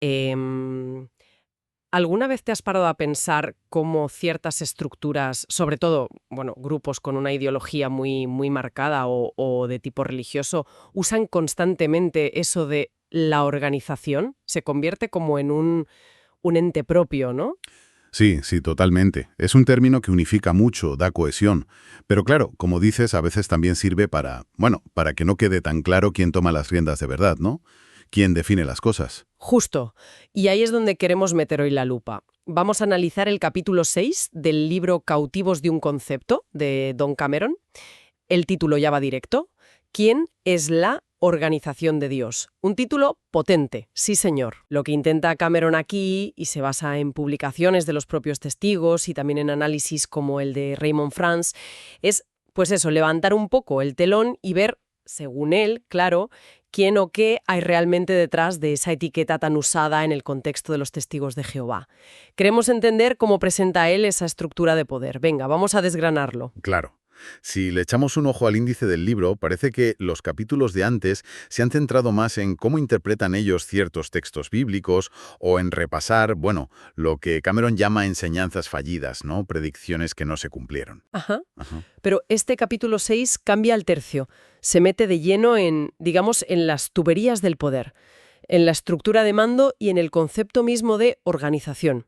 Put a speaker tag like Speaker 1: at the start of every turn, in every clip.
Speaker 1: Em, ¿Alguna vez te has parado a pensar cómo ciertas estructuras, sobre todo, bueno, grupos con una ideología muy marcada o de tipo religioso, usan constantemente eso de la organización? Se convierte como en un ente propio, ¿no?
Speaker 2: Sí, sí, totalmente. Es un término que unifica mucho, da cohesión. Pero claro, como dices, a veces también sirve para, bueno, para que no quede tan claro quién toma las riendas de verdad, ¿no? Quién define las cosas.
Speaker 1: Justo. Y ahí es donde queremos meter hoy la lupa. Vamos a analizar el capítulo 6 del libro Cautivos de un concepto de Don Cameron. El título ya va directo. ¿Quién es la organización de Dios? Un título potente, sí señor. Lo que intenta Cameron aquí, y se basa en publicaciones de los propios testigos y también en análisis como el de Raymond France, es, pues eso, levantar un poco el telón y ver, según él, claro, quién o qué hay realmente detrás de esa etiqueta tan usada en el contexto de los testigos de Jehová. Queremos entender cómo presenta él esa estructura de poder. Venga, vamos a desgranarlo.
Speaker 2: Claro. Si le echamos un ojo al índice del libro, parece que los capítulos de antes se han centrado más en cómo interpretan ellos ciertos textos bíblicos o en repasar, bueno, lo que Cameron llama enseñanzas fallidas, ¿no? Predicciones que no se cumplieron.
Speaker 1: Ajá.
Speaker 2: Ajá.
Speaker 1: Pero este capítulo 6 cambia al tercio. Se mete de lleno en, digamos, en las tuberías del poder, en la estructura de mando y en el concepto mismo de organización.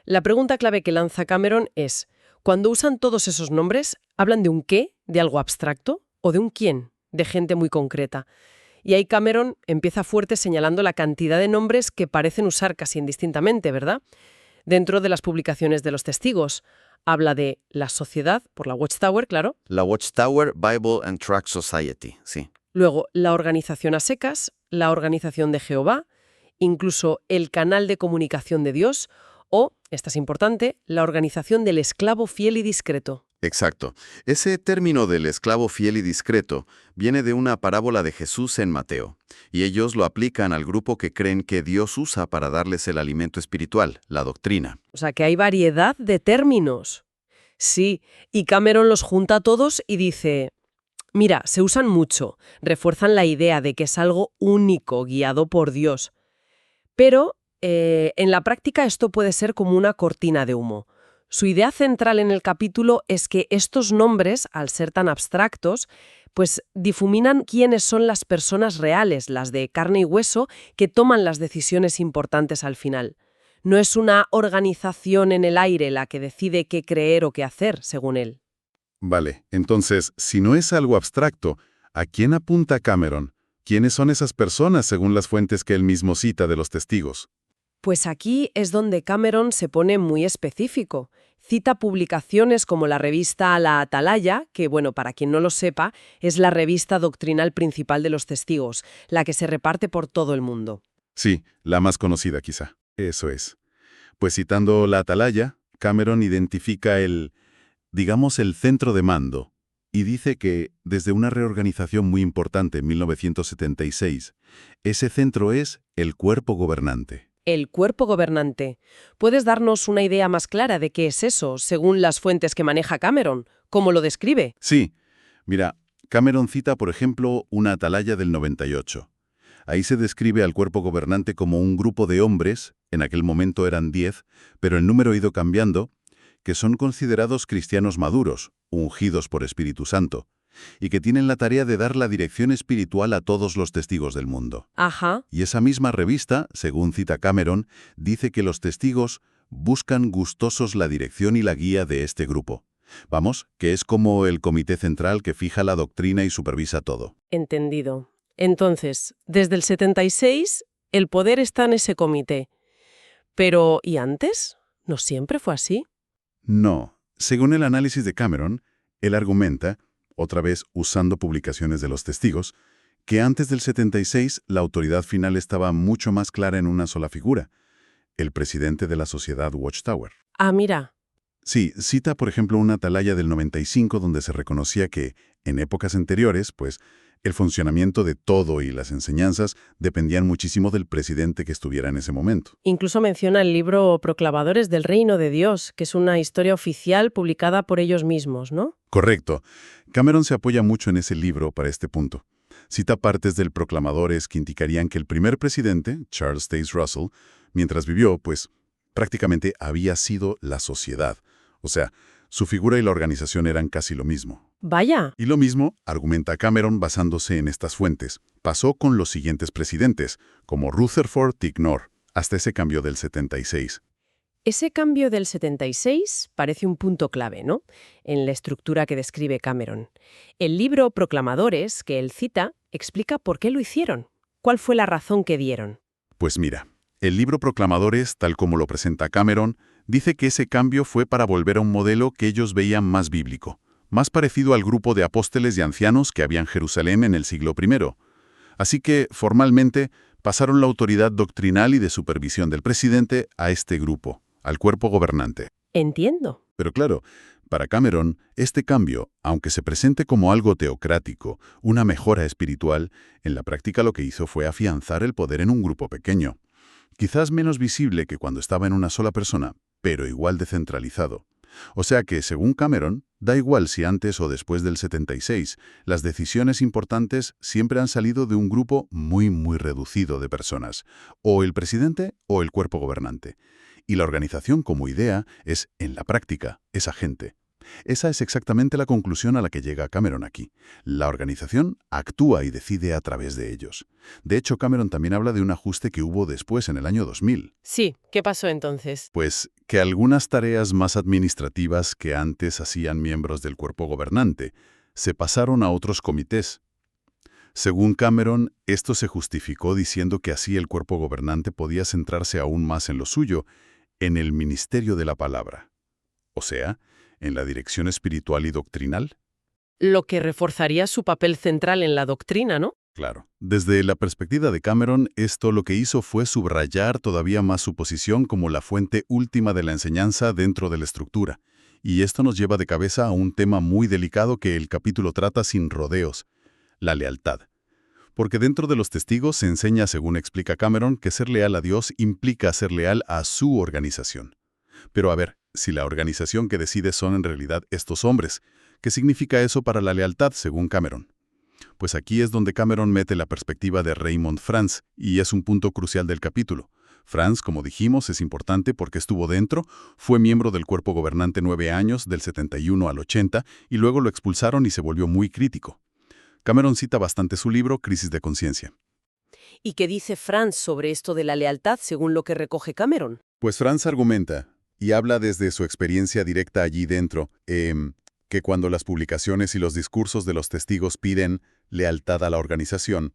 Speaker 1: La pregunta clave que lanza Cameron es, cuando usan todos esos nombres, ¿hablan de un qué, de algo abstracto, o de un quién, de gente muy concreta? Y ahí Cameron empieza fuerte señalando la cantidad de nombres que parecen usar casi indistintamente, ¿verdad? Dentro de las publicaciones de los testigos. Habla de la sociedad, por la Watchtower, claro.
Speaker 3: La Watchtower Bible and Tract Society, sí.
Speaker 1: Luego, la organización a secas, la organización de Jehová, incluso el canal de comunicación de Dios o, esta es importante, la organización del esclavo fiel y discreto.
Speaker 3: Exacto. Ese término del esclavo fiel y discreto viene de una parábola de Jesús en Mateo, y ellos lo aplican al grupo que creen que Dios usa para darles el alimento espiritual, la doctrina.
Speaker 1: O sea que hay variedad de términos. Sí, y Cameron los junta a todos y dice, mira, se usan mucho, refuerzan la idea de que es algo único, guiado por Dios. Pero en la práctica esto puede ser como una cortina de humo. Su idea central en el capítulo es que estos nombres, al ser tan abstractos, pues difuminan quiénes son las personas reales, las de carne y hueso, que toman las decisiones importantes al final. No es una organización en el aire la que decide qué creer o qué hacer, según él.
Speaker 2: Vale, entonces, si no es algo abstracto, ¿a quién apunta Cameron? ¿Quiénes son esas personas según las fuentes que él mismo cita de los testigos?
Speaker 1: Pues aquí es donde Cameron se pone muy específico. Cita publicaciones como la revista La Atalaya, que, bueno, para quien no lo sepa, es la revista doctrinal principal de los testigos, la que se reparte por todo el mundo.
Speaker 2: Sí, la más conocida quizá. Eso es. Pues citando la Atalaya, Cameron identifica digamos, el centro de mando, y dice que, desde una reorganización muy importante en 1976, ese centro es el cuerpo gobernante.
Speaker 1: El cuerpo gobernante. ¿Puedes darnos una idea más clara de qué es eso, según las fuentes que maneja Cameron? ¿Cómo lo describe?
Speaker 2: Sí, mira, Cameron cita, por ejemplo, una Atalaya del 98. Ahí se describe al cuerpo gobernante como un grupo de hombres, en aquel momento eran 10, pero el número ha ido cambiando, que son considerados cristianos maduros, ungidos por Espíritu Santo, y que tienen la tarea de dar la dirección espiritual a todos los testigos del mundo.
Speaker 1: Ajá.
Speaker 2: Y esa misma revista, según cita Cameron, dice que los testigos buscan gustosos la dirección y la guía de este grupo. Vamos, que es como el comité central que fija la doctrina y supervisa todo.
Speaker 1: Entendido. Entonces, desde el 76, el poder está en ese comité. Pero, ¿y antes? ¿No siempre fue así?
Speaker 2: No, según el análisis de Cameron, él argumenta, otra vez usando publicaciones de los testigos, que antes del 76 la autoridad final estaba mucho más clara en una sola figura, el presidente de la sociedad Watchtower.
Speaker 1: Ah, mira.
Speaker 2: Sí, cita por ejemplo una atalaya del 95 donde se reconocía que, en épocas anteriores, pues, el funcionamiento de todo y las enseñanzas dependían muchísimo del presidente que estuviera en ese momento.
Speaker 1: Incluso menciona el libro Proclamadores del Reino de Dios, que es una historia oficial publicada por ellos mismos, ¿no?
Speaker 2: Correcto. Cameron se apoya mucho en ese libro para este punto. Cita partes del Proclamadores que indicarían que el primer presidente, Charles Taze Russell, mientras vivió, pues prácticamente había sido la sociedad. O sea, su figura y la organización eran casi lo mismo.
Speaker 1: Vaya.
Speaker 2: Y lo mismo, argumenta Cameron basándose en estas fuentes, pasó con los siguientes presidentes, como Rutherford Tignor, hasta ese cambio del 76.
Speaker 1: Ese cambio del 76 parece un punto clave, ¿no?, en la estructura que describe Cameron. El libro Proclamadores, que él cita, explica por qué lo hicieron. ¿Cuál fue la razón que dieron?
Speaker 2: Pues mira, el libro Proclamadores, tal como lo presenta Cameron, dice que ese cambio fue para volver a un modelo que ellos veían más bíblico, más parecido al grupo de apóstoles y ancianos que había en Jerusalén en el siglo I. Así que, formalmente, pasaron la autoridad doctrinal y de supervisión del presidente a este grupo, al cuerpo gobernante.
Speaker 1: Entiendo.
Speaker 2: Pero claro, para Cameron, este cambio, aunque se presente como algo teocrático, una mejora espiritual, en la práctica lo que hizo fue afianzar el poder en un grupo pequeño. Quizás menos visible que cuando estaba en una sola persona, pero igual de centralizado. O sea que, según Cameron, da igual si antes o después del 76, las decisiones importantes siempre han salido de un grupo muy reducido de personas, o el presidente o el cuerpo gobernante. Y la organización como idea es, en la práctica, esa gente. Esa es exactamente la conclusión a la que llega Cameron aquí. La organización actúa y decide a través de ellos. De hecho, Cameron también habla de un ajuste que hubo después, en el año 2000.
Speaker 1: Sí, ¿qué pasó entonces?
Speaker 2: Pues que algunas tareas más administrativas que antes hacían miembros del cuerpo gobernante se pasaron a otros comités. Según Cameron, esto se justificó diciendo que así el cuerpo gobernante podía centrarse aún más en lo suyo, en el ministerio de la palabra. O sea, en la dirección espiritual y doctrinal.
Speaker 1: Lo que reforzaría su papel central en la doctrina, ¿no?
Speaker 2: Claro. Desde la perspectiva de Cameron, esto lo que hizo fue subrayar todavía más su posición como la fuente última de la enseñanza dentro de la estructura. Y esto nos lleva de cabeza a un tema muy delicado que el capítulo trata sin rodeos: la lealtad. Porque dentro de los testigos se enseña, según explica Cameron, que ser leal a Dios implica ser leal a su organización. Pero a ver, si la organización que decide son en realidad estos hombres, ¿qué significa eso para la lealtad, según Cameron? Pues aquí es donde Cameron mete la perspectiva de Raymond Franz, y es un punto crucial del capítulo. Franz, como dijimos, es importante porque estuvo dentro, fue miembro del cuerpo gobernante 9 años, del 71 al 80, y luego lo expulsaron y se volvió muy crítico. Cameron cita bastante su libro Crisis de Conciencia.
Speaker 1: ¿Y qué dice Franz sobre esto de la lealtad según lo que recoge Cameron?
Speaker 2: Pues Franz argumenta, y habla desde su experiencia directa allí dentro, que cuando las publicaciones y los discursos de los testigos piden lealtad a la organización,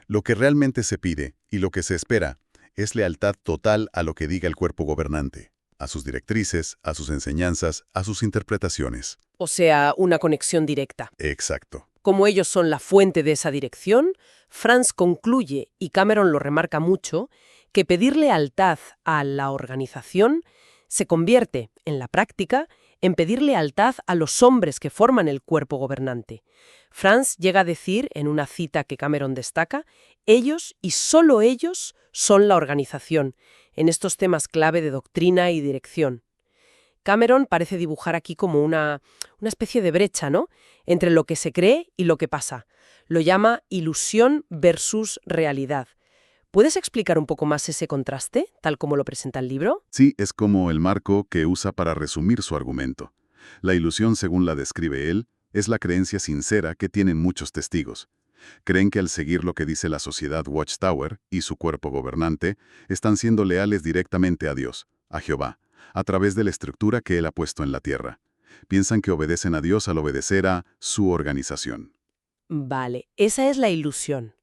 Speaker 2: lo que realmente se pide y lo que se espera es lealtad total a lo que diga el cuerpo gobernante, a sus directrices, a sus enseñanzas, a sus interpretaciones.
Speaker 1: O sea, una conexión directa.
Speaker 2: Exacto.
Speaker 1: Como ellos son la fuente de esa dirección, Franz concluye, y Cameron lo remarca mucho, que pedir lealtad a la organización se convierte, en la práctica, en pedir lealtad a los hombres que forman el cuerpo gobernante. Franz llega a decir, en una cita que Cameron destaca, ellos y solo ellos son la organización, en estos temas clave de doctrina y dirección. Cameron parece dibujar aquí como una especie de brecha, ¿no?, entre lo que se cree y lo que pasa. Lo llama ilusión versus realidad. ¿Puedes explicar un poco más ese contraste, tal como lo presenta el libro?
Speaker 2: Sí, es como el marco que usa para resumir su argumento. La ilusión, según la describe él, es la creencia sincera que tienen muchos testigos. Creen que al seguir lo que dice la sociedad Watchtower y su cuerpo gobernante, están siendo leales directamente a Dios, a Jehová, a través de la estructura que Él ha puesto en la tierra. Piensan que obedecen a Dios al obedecer a su organización.
Speaker 1: Vale, esa es la ilusión.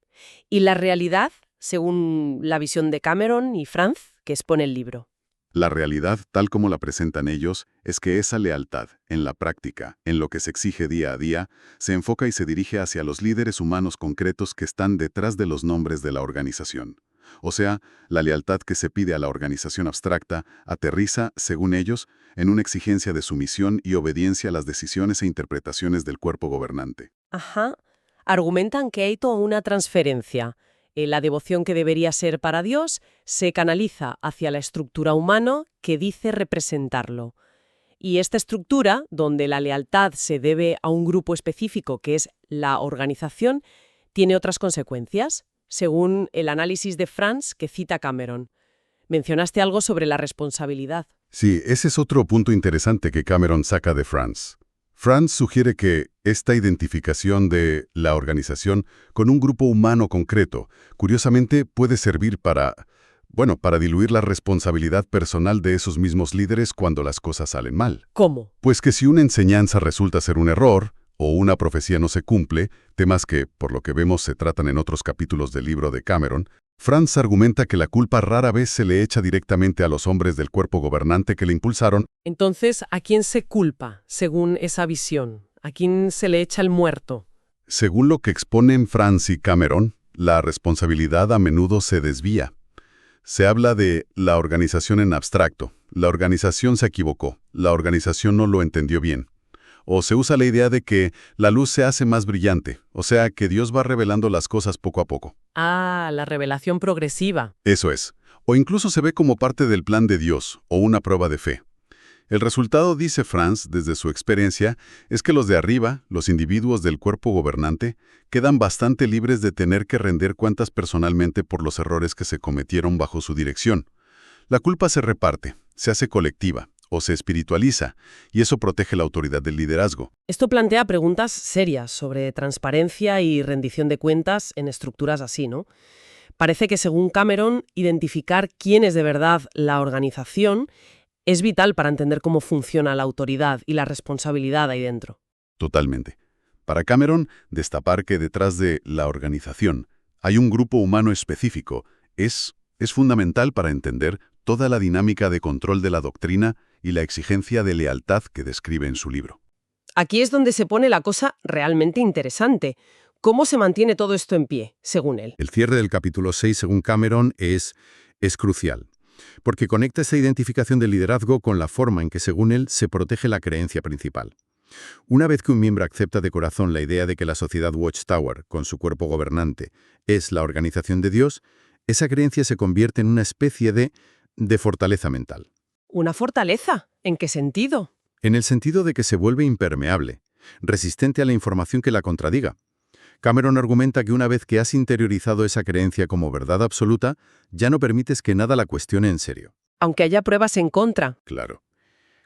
Speaker 1: ¿Y la realidad, según la visión de Cameron y Franz, que expone el libro?
Speaker 2: La realidad, tal como la presentan ellos, es que esa lealtad, en la práctica, en lo que se exige día a día, se enfoca y se dirige hacia los líderes humanos concretos que están detrás de los nombres de la organización. O sea, la lealtad que se pide a la organización abstracta aterriza, según ellos, en una exigencia de sumisión y obediencia a las decisiones e interpretaciones del cuerpo gobernante.
Speaker 1: Ajá. Argumentan que hay toda una transferencia. La devoción que debería ser para Dios se canaliza hacia la estructura humana que dice representarlo. Y esta estructura, donde la lealtad se debe a un grupo específico que es la organización, tiene otras consecuencias, según el análisis de Franz que cita Cameron. Mencionaste algo sobre la responsabilidad.
Speaker 2: Sí, ese es otro punto interesante que Cameron saca de Franz. Franz sugiere que esta identificación de la organización con un grupo humano concreto, curiosamente, puede servir para diluir la responsabilidad personal de esos mismos líderes cuando las cosas salen mal.
Speaker 1: ¿Cómo?
Speaker 2: Pues que si una enseñanza resulta ser un error, o una profecía no se cumple, temas que, por lo que vemos, se tratan en otros capítulos del libro de Cameron, Franz argumenta que la culpa rara vez se le echa directamente a los hombres del cuerpo gobernante que le impulsaron.
Speaker 1: Entonces, ¿a quién se culpa, según esa visión? ¿A quién se le echa el muerto?
Speaker 2: Según lo que exponen Franz y Cameron, la responsabilidad a menudo se desvía. Se habla de la organización en abstracto. La organización se equivocó. La organización no lo entendió bien. O se usa la idea de que la luz se hace más brillante, o sea, que Dios va revelando las cosas poco a poco.
Speaker 1: Ah, la revelación progresiva.
Speaker 2: Eso es. O incluso se ve como parte del plan de Dios, o una prueba de fe. El resultado, dice Franz, desde su experiencia, es que los de arriba, los individuos del cuerpo gobernante, quedan bastante libres de tener que rendir cuentas personalmente por los errores que se cometieron bajo su dirección. La culpa se reparte, se hace colectiva, o se espiritualiza, y eso protege la autoridad del liderazgo.
Speaker 1: Esto plantea preguntas serias sobre transparencia y rendición de cuentas en estructuras así, ¿no? Parece que, según Cameron, identificar quién es de verdad la organización es vital para entender cómo funciona la autoridad y la responsabilidad ahí dentro.
Speaker 2: Totalmente. Para Cameron, destapar que detrás de la organización hay un grupo humano específico es fundamental para entender toda la dinámica de control de la doctrina y la exigencia de lealtad que describe en su libro.
Speaker 1: Aquí es donde se pone la cosa realmente interesante. ¿Cómo se mantiene todo esto en pie, según él?
Speaker 4: El cierre del capítulo 6, según Cameron, es crucial, porque conecta esa identificación del liderazgo con la forma en que, según él, se protege la creencia principal. Una vez que un miembro acepta de corazón la idea de que la sociedad Watchtower, con su cuerpo gobernante, es la organización de Dios, esa creencia se convierte en una especie de fortaleza mental.
Speaker 1: ¿Una fortaleza? ¿En qué sentido?
Speaker 4: En el sentido de que se vuelve impermeable, resistente a la información que la contradiga. Cameron argumenta que una vez que has interiorizado esa creencia como verdad absoluta, ya no permites que nada la cuestione en serio.
Speaker 1: Aunque haya pruebas en contra.
Speaker 2: Claro.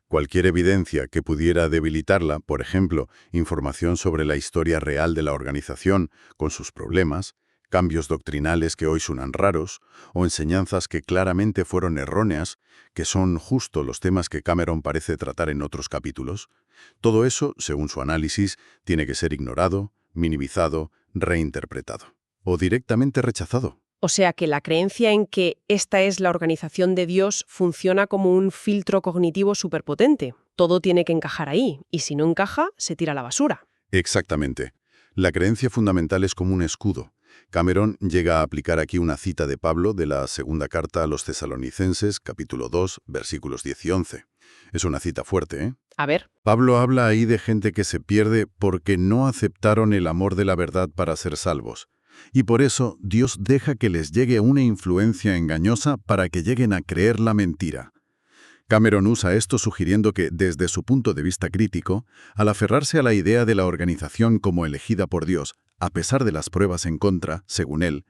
Speaker 2: Cualquier evidencia que pudiera debilitarla, por ejemplo, información sobre la historia real de la organización, con sus problemas, cambios doctrinales que hoy suenan raros, o enseñanzas que claramente fueron erróneas, que son justo los temas que Cameron parece tratar en otros capítulos, todo eso, según su análisis, tiene que ser ignorado, minimizado, reinterpretado, o directamente rechazado.
Speaker 1: O sea que la creencia en que esta es la organización de Dios funciona como un filtro cognitivo superpotente. Todo tiene que encajar ahí, y si no encaja, se tira a la basura.
Speaker 2: Exactamente. La creencia fundamental es como un escudo. Cameron llega a aplicar aquí una cita de Pablo de la segunda carta a los Tesalonicenses, capítulo 2, versículos 10 y 11. Es una cita fuerte, ¿eh?
Speaker 1: A ver.
Speaker 2: Pablo habla ahí de gente que se pierde porque no aceptaron el amor de la verdad para ser salvos. Y por eso Dios deja que les llegue una influencia engañosa para que lleguen a creer la mentira. Cameron usa esto sugiriendo que, desde su punto de vista crítico, al aferrarse a la idea de la organización como elegida por Dios, a pesar de las pruebas en contra, según él,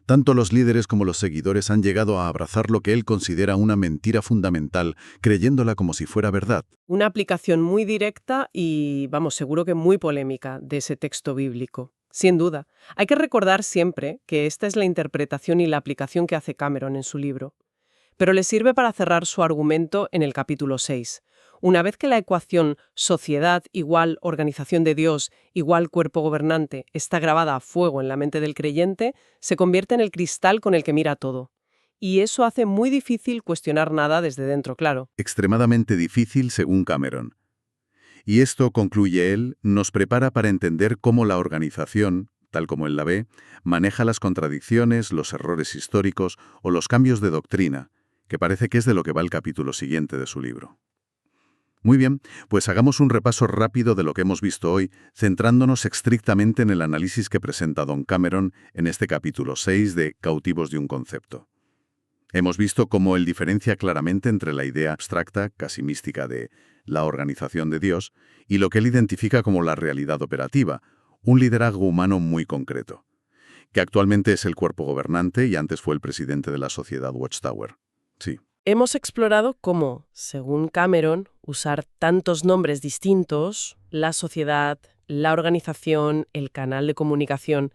Speaker 2: tanto los líderes como los seguidores han llegado a abrazar lo que él considera una mentira fundamental, creyéndola como si fuera verdad.
Speaker 1: Una aplicación muy directa y, seguro que muy polémica de ese texto bíblico. Sin duda. Hay que recordar siempre que esta es la interpretación y la aplicación que hace Cameron en su libro. Pero le sirve para cerrar su argumento en el capítulo 6. Una vez que la ecuación sociedad igual organización de Dios igual cuerpo gobernante está grabada a fuego en la mente del creyente, se convierte en el cristal con el que mira todo. Y eso hace muy difícil cuestionar nada desde dentro, claro.
Speaker 2: Extremadamente difícil, según Cameron. Y esto, concluye él, nos prepara para entender cómo la organización, tal como él la ve, maneja las contradicciones, los errores históricos o los cambios de doctrina, que parece que es de lo que va el capítulo siguiente de su libro. Muy bien, pues hagamos un repaso rápido de lo que hemos visto hoy, centrándonos estrictamente en el análisis que presenta Don Cameron en este capítulo 6 de Cautivos de un concepto. Hemos visto cómo él diferencia claramente entre la idea abstracta, casi mística, de la organización de Dios y lo que él identifica como la realidad operativa, un liderazgo humano muy concreto. que actualmente es el cuerpo gobernante y antes fue el presidente de la sociedad Watchtower. Sí.
Speaker 1: Hemos explorado cómo, según Cameron, usar tantos nombres distintos, la sociedad, la organización, el canal de comunicación,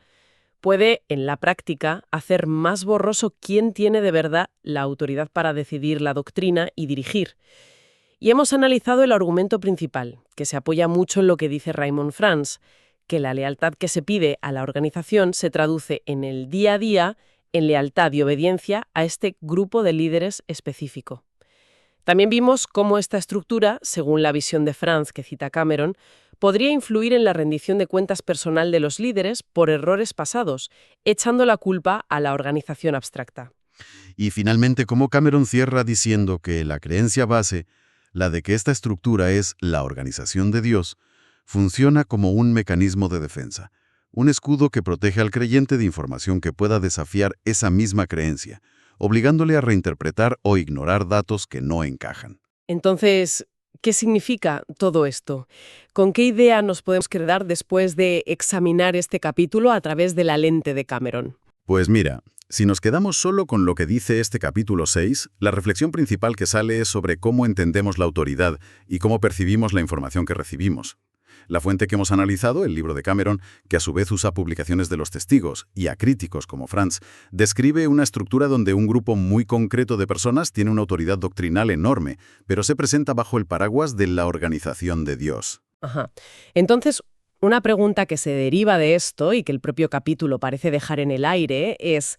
Speaker 1: puede, en la práctica, hacer más borroso quién tiene de verdad la autoridad para decidir la doctrina y dirigir. Y hemos analizado el argumento principal, que se apoya mucho en lo que dice Raymond Franz, que la lealtad que se pide a la organización se traduce en el día a día en lealtad y obediencia a este grupo de líderes específico. También vimos cómo esta estructura, según la visión de Franz que cita Cameron, podría influir en la rendición de cuentas personal de los líderes por errores pasados, echando la culpa a la organización abstracta.
Speaker 3: Y finalmente, cómo Cameron cierra diciendo que la creencia base, la de que esta estructura es la organización de Dios, funciona como un mecanismo de defensa, un escudo que protege al creyente de información que pueda desafiar esa misma creencia, obligándole a reinterpretar o ignorar datos que no encajan.
Speaker 1: Entonces, ¿qué significa todo esto? ¿Con qué idea nos podemos quedar después de examinar este capítulo a través de la lente de Cameron?
Speaker 2: Pues mira, si nos quedamos solo con lo que dice este capítulo 6, la reflexión principal que sale es sobre cómo entendemos la autoridad y cómo percibimos la información que recibimos. La fuente que hemos analizado, el libro de Cameron, que a su vez usa publicaciones de los testigos y a críticos como Franz, describe una estructura donde un grupo muy concreto de personas tiene una autoridad doctrinal enorme, pero se presenta bajo el paraguas de la organización de Dios.
Speaker 1: Ajá. Entonces, una pregunta que se deriva de esto y que el propio capítulo parece dejar en el aire es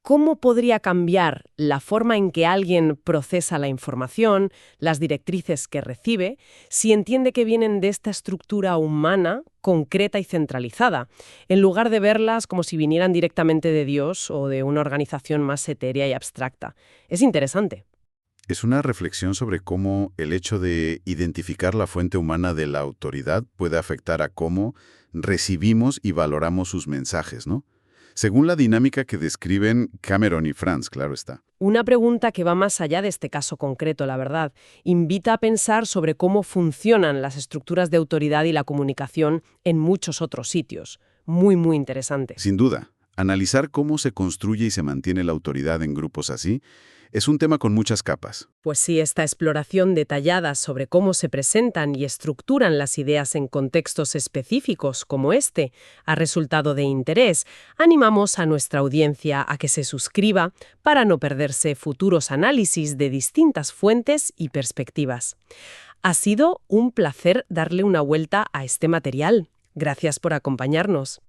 Speaker 1: ¿cómo podría cambiar la forma en que alguien procesa la información, las directrices que recibe, si entiende que vienen de esta estructura humana, concreta y centralizada, en lugar de verlas como si vinieran directamente de Dios o de una organización más etérea y abstracta? Es interesante.
Speaker 2: Es una reflexión sobre cómo el hecho de identificar la fuente humana de la autoridad puede afectar a cómo recibimos y valoramos sus mensajes, ¿no? Según la dinámica que describen Cameron y Franz, claro está.
Speaker 1: Una pregunta que va más allá de este caso concreto, la verdad. Invita a pensar sobre cómo funcionan las estructuras de autoridad y la comunicación en muchos otros sitios. Muy, muy interesante.
Speaker 2: Sin duda, analizar cómo se construye y se mantiene la autoridad en grupos así es un tema con muchas capas.
Speaker 1: Pues sí, esta exploración detallada sobre cómo se presentan y estructuran las ideas en contextos específicos como este ha resultado de interés. Animamos a nuestra audiencia a que se suscriba para no perderse futuros análisis de distintas fuentes y perspectivas. Ha sido un placer darle una vuelta a este material. Gracias por acompañarnos.